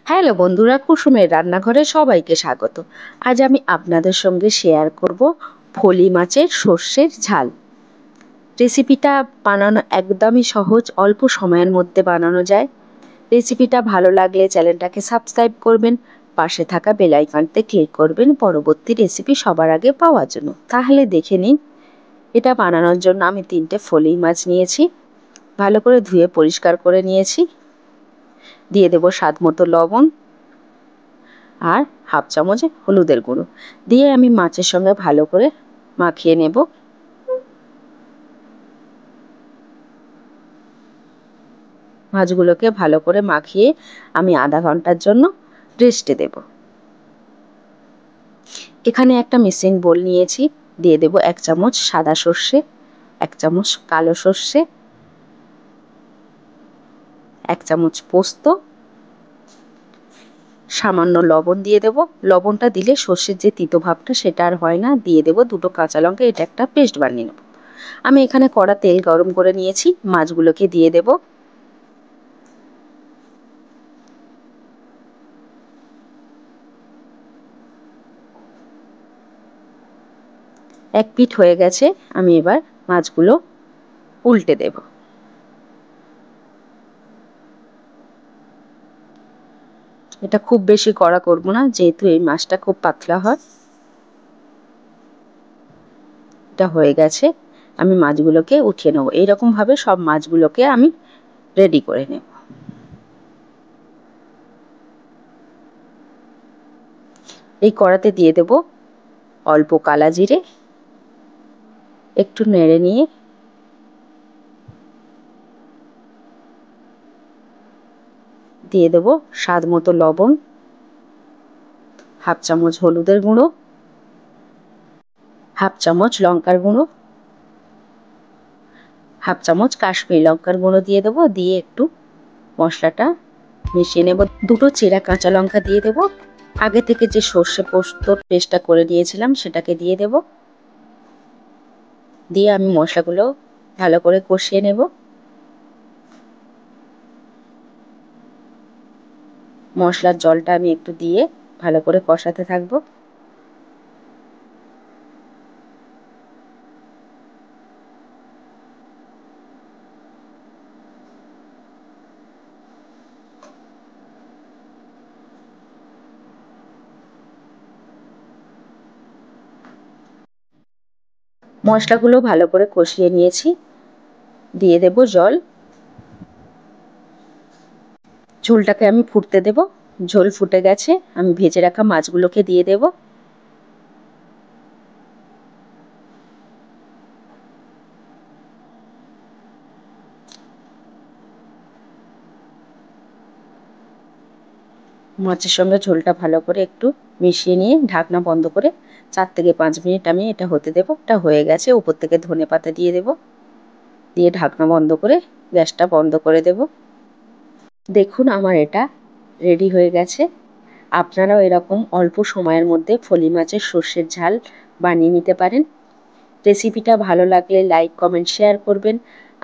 Hello বন্ধুরা, কুসুমের রান্নাঘরে সবাইকে স্বাগত। আজ আমি আপনাদের সঙ্গে শেয়ার করব ফলি মাছের সর্ষের ঝাল। রেসিপিটা বানানো একদমই সহজ, অল্প সময়ের মধ্যে বানানো যায়। রেসিপিটা ভালো লাগলে চ্যানেলটাকে সাবস্ক্রাইব করবেন, পাশে থাকা বেল আইকনতে ক্লিক করবেন পরবর্তী রেসিপি সবার আগে পাওয়ার জন্য। তাহলে দেখে নিন। এটা বানানোর জন্য আমি 3টে ফলি মাছ নিয়েছি, ভালো করে ধুয়ে পরিষ্কার করে নিয়েছি। দিয়ে দেব স্বাদ মতো লবণ আর হাফ চামচ হলুদের গুঁড়ো দিয়ে আমি মাছের সঙ্গে ভালো করে মাখিয়ে নেব। মাছগুলোকে ভালো করে মাখিয়ে আমি আধা ঘন্টার জন্য রেস্টে দেব। এখানে একটা মিক্সিং বোল নিয়েছি, দিয়ে দেব 1 চামচ সাদা সর্ষে, 1 চামচ কালো সর্ষে, 1 চামচ পোস্ত, সামান্য লবণ দিয়ে দেব। লবণটা দিলে সর্ষের যে তিতো ভাবটা সেটা আর হয় না। দিয়ে দেব 2টো কাঁচা লঙ্কা, এটা একটা পেস্ট বানিয়ে নেব। আমি এখানে কড়া তেল গরম করে নিয়েছি, মাছগুলোকে দিয়ে দেব। এক পিঠ হয়ে গেছে, আমি এবার মাছগুলো উল্টে দেব। এটা খুব বেশি কড়া করব না, যেহেতু এই মাছটা খুব পাতলা হয়। এটা হয়ে গেছে, আমি মাছগুলোকে উঠিয়ে নেব। এইরকম ভাবে সব মাছগুলোকে আমি রেডি করে নেব। এই কড়াতে দিয়ে দেব অল্প কালা জিরে, একটু নেড়ে নিয়ে দিয়ে দেব স্বাদ মতো লবণ, হাফ চামচ হলুদের গুঁড়ো, হাফ চামচ লঙ্কার গুঁড়ো, হাফ চামচ কাশ্মীরি লঙ্কার গুঁড়ো দিয়ে দেবো। দিয়ে একটু মশলাটা মিশিয়ে নেব। 2টো চেরা কাঁচা লঙ্কা দিয়ে দেব। আগে থেকে যে সর্ষে পোস্তর পেস্টটা করে নিয়েছিলাম সেটাকে দিয়ে দেব। দিয়ে আমি মশলাগুলো ভালো করে কষিয়ে নেব। মশলার জলটা আমি একটু দিয়ে ভালো করে কষাতে থাকবো। মশলাগুলো ভালো করে কষিয়ে নিয়েছি, দিয়ে দেব জল। ঝোলটাকে আমি ফুটতে দেব। ঝোল ফুটে গেছে, আমি ভেজে রাখা মাছগুলোকে দিয়ে দেব। মাছের সঙ্গে ঝোলটা ভালো করে একটু মিশিয়ে নিয়ে ঢাকনা বন্ধ করে 4 থেকে 5 মিনিট আমি এটা হতে দেব। এটা হয়ে গেছে, উপর থেকে ধনেপাতা দিয়ে দেব। দিয়ে ঢাকনা বন্ধ করে গ্যাসটা বন্ধ করে দেব। দেখুন আমার এটা রেডি হয়ে গেছে। আপনারাও এরকম অল্প সময়ের মধ্যে ফলি মাছের সর্ষের ঝাল বানিয়ে নিতে পারেন। রেসিপিটা ভালো লাগলে লাইক, কমেন্ট, শেয়ার করবেন।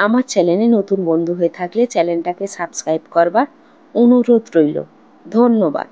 আমার চ্যানেলে নতুন বন্ধু হয়ে থাকলে চ্যানেলটাকে সাবস্ক্রাইব করবার অনুরোধ রইল। ধন্যবাদ।